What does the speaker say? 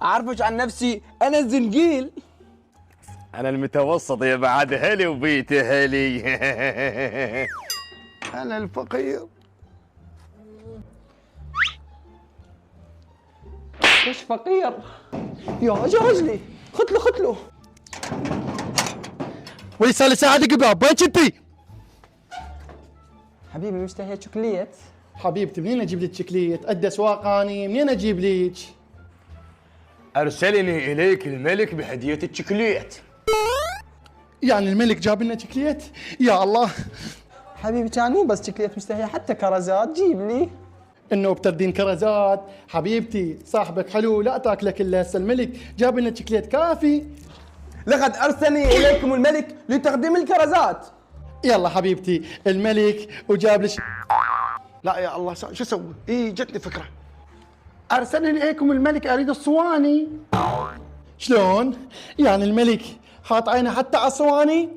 أعرفش عن نفسي أنا الزنجيل. انا المتوسط يا بعد هلي وبيت هلي. انا الفقير. مش فقير يا جاجلي، ختله ختله. ولي صار لي ساعه قباب، وين كنتي؟ حبيبي مشتهي شوكليت؟ حبيبتي منين اجيب لك شكليت؟ ادي اسواق اني، منين اجيب لك؟ ارسلني اليك الملك بهديه الشوكليت. يعني الملك جاب لنا شكليت؟ يا الله. حبيبي كان مو بس شوكليت مشتهي، حتى كرزات جيب لي. انه بتردين كرزات؟ حبيبتي صاحبك حلو لا تاكلك الا هسه، الملك جاب لنا شكليت كافي. لقد أرسلني إليكم الملك لتقديم الكرزات. يلا حبيبتي الملك وجاب لك. لا يا الله شو اسوي؟ جتني فكره. ارسلني اليكم الملك اريد الصواني. شلون؟ يعني الملك حاط عينه حتى على الصواني؟